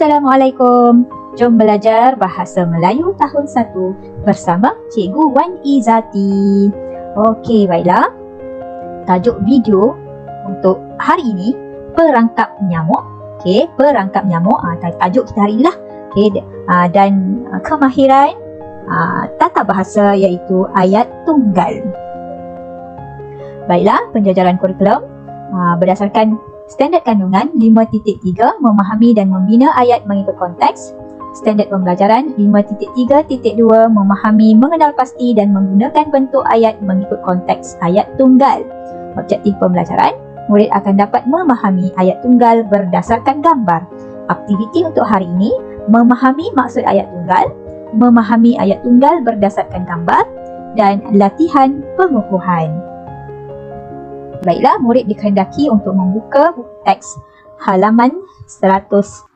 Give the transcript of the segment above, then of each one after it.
Assalamualaikum. Jom belajar Bahasa Melayu tahun 1 bersama Cikgu Wan Izati. Okey, baiklah. Tajuk video untuk hari ini, perangkap nyamuk. Okey, perangkap nyamuk. Tajuk kita hari ini lah. Okey, dan kemahiran tata bahasa iaitu ayat tunggal. Baiklah, penjajaran kurikulum berdasarkan Standard Kandungan 5.3 memahami dan membina ayat mengikut konteks. Standard pembelajaran 5.3.2 memahami, mengenal pasti dan menggunakan bentuk ayat mengikut konteks ayat tunggal. Objektif pembelajaran, murid akan dapat memahami ayat tunggal berdasarkan gambar. Aktiviti untuk hari ini, memahami maksud ayat tunggal, memahami ayat tunggal berdasarkan gambar dan latihan pengukuhan. Baiklah, murid dikehendaki untuk membuka buku teks halaman 113.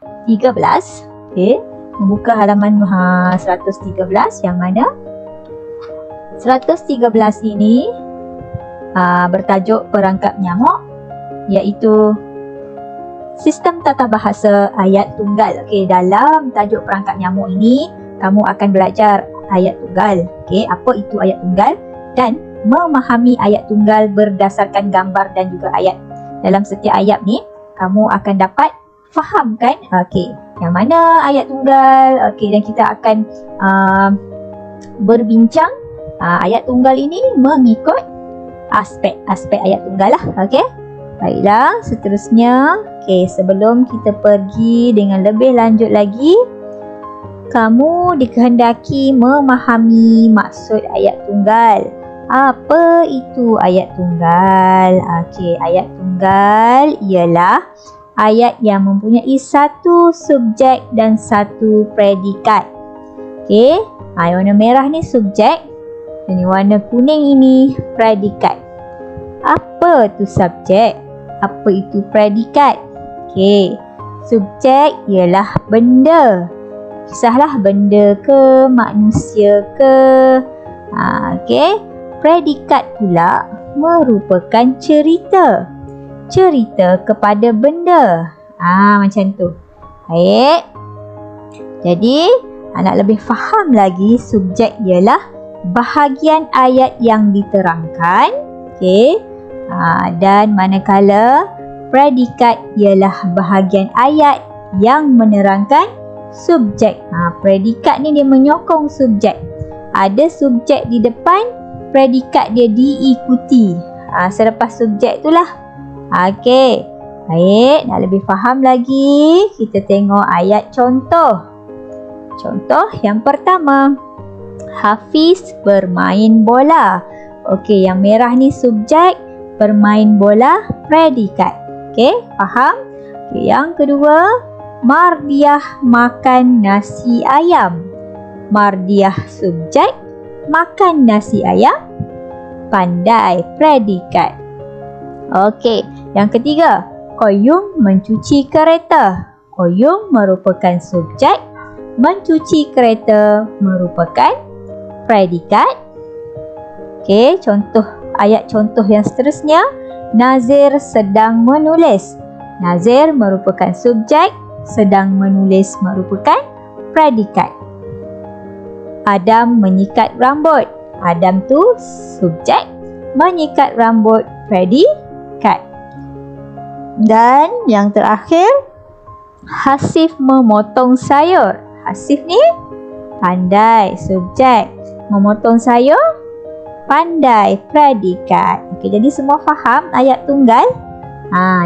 Okey, membuka halaman 113 yang mana 113 ini bertajuk perangkap nyamuk iaitu sistem tata bahasa ayat tunggal. Okey, dalam tajuk perangkap nyamuk ini kamu akan belajar ayat tunggal. Okey, apa itu ayat tunggal dan memahami ayat tunggal berdasarkan gambar dan juga ayat. Dalam setiap ayat ni, kamu akan dapat faham kan? Okey, yang mana ayat tunggal? Okey, dan kita akan berbincang ayat tunggal ini mengikut aspek-aspek ayat tunggal lah. Okey, baiklah, seterusnya. Okey, sebelum kita pergi dengan lebih lanjut lagi, kamu dikehendaki memahami maksud ayat tunggal. Apa itu ayat tunggal? Okey, ayat tunggal ialah ayat yang mempunyai satu subjek dan satu predikat. Okey, warna merah ni subjek dan warna kuning ini predikat. Apa tu subjek? Apa itu predikat? Okey, subjek ialah benda. Kisahlah benda ke, manusia ke. Okey. Predikat pula merupakan cerita. Cerita kepada benda. Macam tu. Baik. Jadi, nak lebih faham lagi, subjek ialah bahagian ayat yang diterangkan. Okey. Dan manakala predikat ialah bahagian ayat yang menerangkan subjek. Predikat ni dia menyokong subjek. Ada subjek di depan, predikat dia diikuti selepas subjek itulah. Okey, baik, nak lebih faham lagi, kita tengok ayat contoh. Contoh yang pertama, Hafiz bermain bola. Okey, yang merah ni subjek, bermain bola predikat. Okey, faham? Okey, yang kedua, Mardiah makan nasi ayam. Mardiah subjek, makan nasi ayam, pandai predikat. Okey, yang ketiga, Koyum mencuci kereta. Koyum merupakan subjek, mencuci kereta merupakan predikat. Okey, ayat contoh yang seterusnya, Nazir sedang menulis. Nazir merupakan subjek, sedang menulis merupakan predikat. Adam menyikat rambut. Adam tu subjek, menyikat rambut predikat. Dan yang terakhir, Hasif memotong sayur. Hasif ni pandai, subjek. Memotong sayur, pandai, predikat. Okey, jadi semua faham ayat tunggal?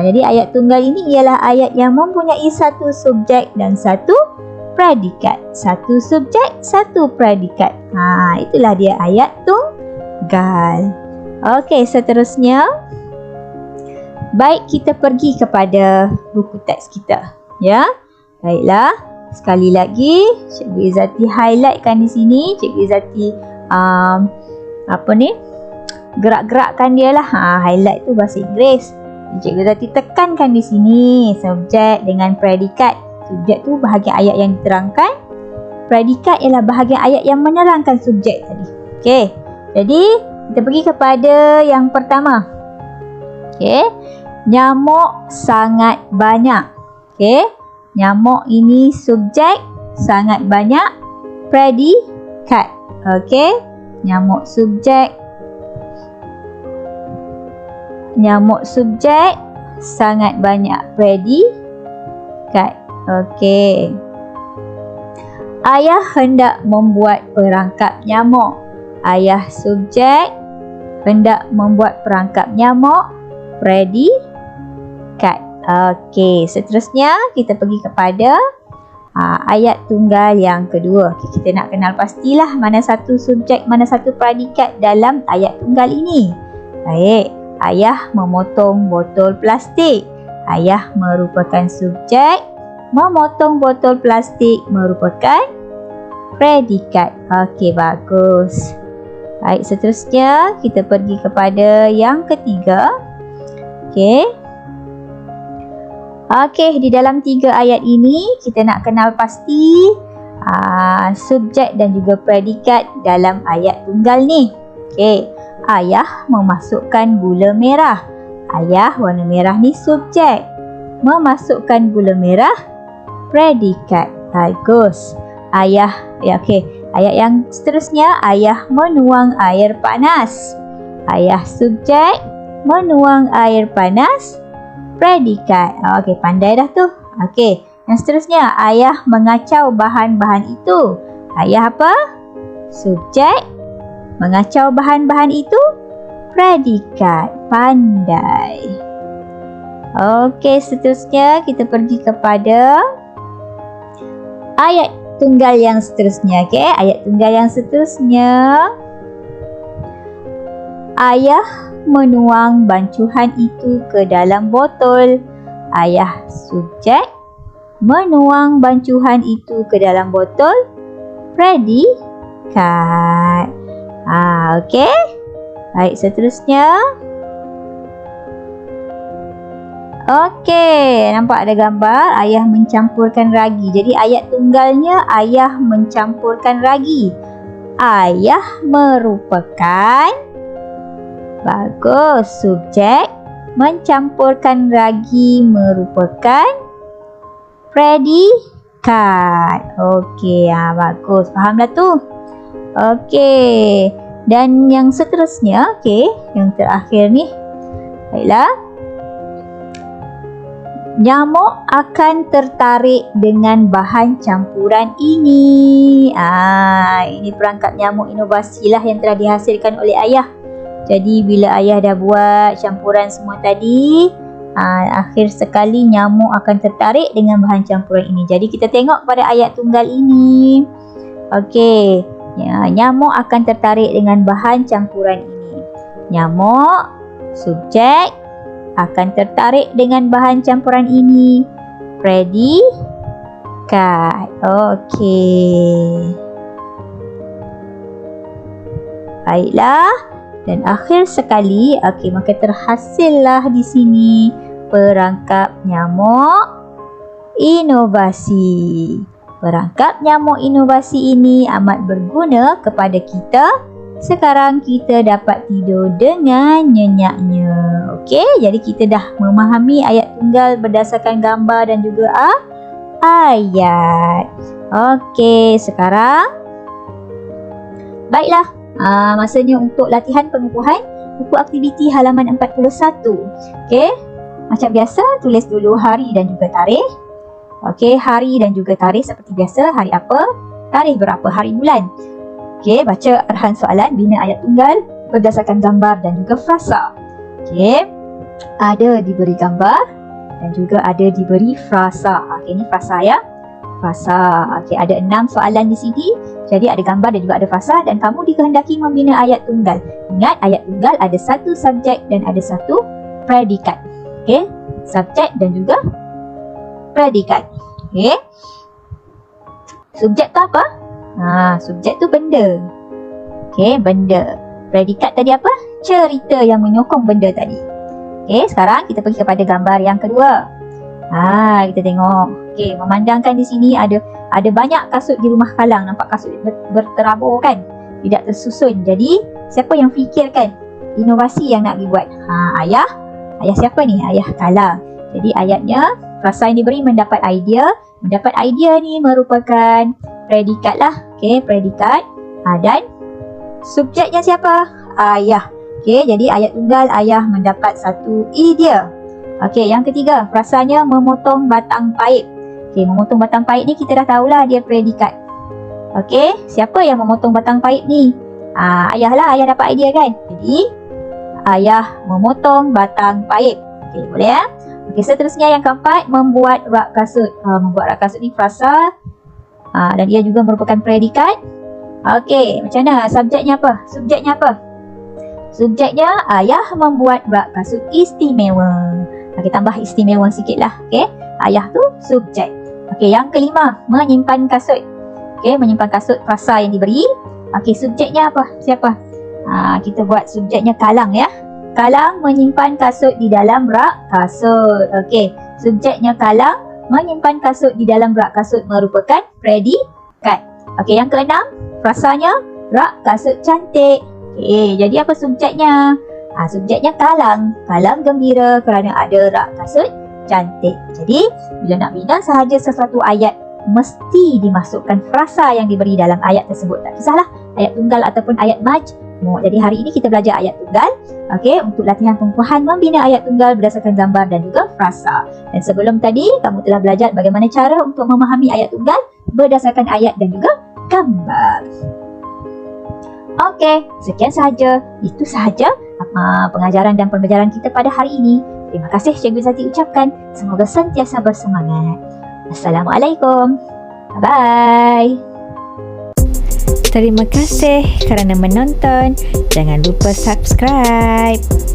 Jadi ayat tunggal ini ialah ayat yang mempunyai satu subjek dan satu predikat. Satu subjek, satu predikat. Itulah dia ayat tunggal. Okey, seterusnya. Baik, kita pergi kepada buku teks kita. Ya. Baiklah. Sekali lagi, Cikgu Izati highlightkan di sini. Cikgu Izati gerak-gerakkan dia lah. Highlight tu bahasa Inggeris. Cikgu Izati tekankan di sini subjek dengan predikat. Subjek tu bahagian ayat yang diterangkan. Predikat ialah bahagian ayat yang menerangkan subjek tadi. Okey. Jadi, kita pergi kepada yang pertama. Okey. Nyamuk sangat banyak. Okey. Nyamuk ini subjek, sangat banyak predikat. Okey, nyamuk subjek, sangat banyak predikat. Okey. Ayah hendak membuat perangkap nyamuk. Ayah subjek, hendak membuat perangkap nyamuk, predikat. Okey, seterusnya kita pergi kepada ayat tunggal yang kedua. Okay, kita nak kenal pastilah mana satu subjek, mana satu predikat dalam ayat tunggal ini. Baik, ayah memotong botol plastik. Ayah merupakan subjek, memotong botol plastik merupakan predikat. Okey, bagus. Baik, seterusnya kita pergi kepada yang ketiga. Okey. Okey, di dalam 3 ayat ini kita nak kenal pasti subjek dan juga predikat dalam ayat tunggal ni. Okey, ayah memasukkan gula merah. Ayah warna merah ni subjek. Memasukkan gula merah, predikat. Bagus. Ayah, okey. Ayat yang seterusnya, ayah menuang air panas. Ayah subjek, menuang air panas, predikat. Okey, pandai dah tu. Okey, yang seterusnya, ayah mengacau bahan-bahan itu. Ayah apa? Subjek. Mengacau bahan-bahan itu, predikat. Pandai. Okey, seterusnya kita pergi kepada ayat tunggal yang seterusnya. Okey, ayat tunggal yang seterusnya. Ayah menuang bancuhan itu ke dalam botol. Ayah subjek, menuang bancuhan itu ke dalam botol, predikat. Okey. Baik, seterusnya. Okey, nampak ada gambar ayah mencampurkan ragi. Jadi ayat tunggalnya ayah mencampurkan ragi. Ayah merupakan, bagus, subjek, mencampurkan ragi merupakan predikat. Okey, bagus. Fahamlah tu. Okey. Dan yang seterusnya, okey, yang terakhir ni. Baiklah. Nyamuk akan tertarik dengan bahan campuran ini. Ini perangkap nyamuk inovasi lah yang telah dihasilkan oleh ayah. Jadi bila ayah dah buat campuran semua tadi, akhir sekali nyamuk akan tertarik dengan bahan campuran ini. Jadi kita tengok pada ayat tunggal ini. Okey, nyamuk akan tertarik dengan bahan campuran ini. Nyamuk, subjek, akan tertarik dengan bahan campuran ini, predikat. Okey. Baiklah. Dan akhir sekali, okey, maka terhasillah di sini perangkap nyamuk inovasi. Perangkap nyamuk inovasi ini amat berguna kepada kita. Sekarang kita dapat tidur dengan nyenyaknya. Okey, jadi kita dah memahami ayat tunggal berdasarkan gambar dan juga ayat. Okey, sekarang baiklah. Masanya untuk latihan pengukuhan buku aktiviti halaman 41. Okey, macam biasa tulis dulu hari dan juga tarikh. Okey, hari dan juga tarikh seperti biasa. Hari apa, tarikh berapa, hari bulan. Okey, baca arahan soalan, bina ayat tunggal berdasarkan gambar dan juga frasa. Okey, ada diberi gambar dan juga ada diberi frasa. Okey, ini frasa ya. Frasa. Okey, ada 6 soalan di sini. Jadi ada gambar dan juga ada frasa dan kamu dikehendaki membina ayat tunggal. Ingat, ayat tunggal ada satu subjek dan ada satu predikat. Okey, subjek dan juga predikat. Okey. Subjek tu apa? Subjek tu benda. Okey, benda. Predikat tadi apa? Cerita yang menyokong benda tadi. Okey, sekarang kita pergi kepada gambar yang kedua. Kita tengok. Okey, memandangkan di sini ada banyak kasut di rumah kalang. Nampak kasut berterabur kan? Tidak tersusun. Jadi, siapa yang fikirkan inovasi yang nak dibuat? Ayah. Ayah siapa ni? Ayah kalang. Jadi, ayatnya frasa yang diberi mendapat idea. Mendapat idea ni merupakan predikat lah. Okey, predikat. Dan subjeknya siapa? Ayah. Okey, jadi ayat tunggal ayah mendapat satu idea. Okey, yang ketiga, frasanya memotong batang paip. Okey, memotong batang paip ni kita dah tahulah dia predikat. Okey, siapa yang memotong batang paip ni? Ayah lah, ayah dapat idea kan? Jadi, ayah memotong batang paip. Okey, boleh ya? Okey, seterusnya yang keempat, membuat rak kasut. Membuat rak kasut ni frasa dan ia juga merupakan predikat. Okey, macam mana? Subjeknya apa? Subjeknya ayah membuat rak kasut istimewa. Okey, tambah istimewa sikit lah. Okey, ayah tu subjek. Okey, yang kelima, menyimpan kasut. Okey, menyimpan kasut frasa yang diberi. Okey, subjeknya apa? Siapa? Kita buat subjeknya Kalang ya. Kalang menyimpan kasut di dalam rak kasut. Okey, subjeknya Kalang menyimpan kasut di dalam rak kasut merupakan predikat. Okey, yang keenam, frasanya rak kasut cantik. Okey, jadi apa subjeknya? Subjeknya Kalang. Kalang gembira kerana ada rak kasut cantik. Jadi, bila nak bina sahaja sesuatu ayat, mesti dimasukkan frasa yang diberi dalam ayat tersebut. Tak kisahlah ayat tunggal ataupun ayat majmuk. Jadi hari ini kita belajar ayat tunggal. Okey, untuk latihan pengukuhan membina ayat tunggal berdasarkan gambar dan juga frasa. Dan sebelum tadi kamu telah belajar bagaimana cara untuk memahami ayat tunggal berdasarkan ayat dan juga gambar. Okey, sekian sahaja. Itu sahaja pengajaran dan pembelajaran kita pada hari ini. Terima kasih Cikgu Zati ucapkan. Semoga sentiasa bersemangat. Assalamualaikum. Bye-bye. Terima kasih kerana menonton. Jangan lupa subscribe.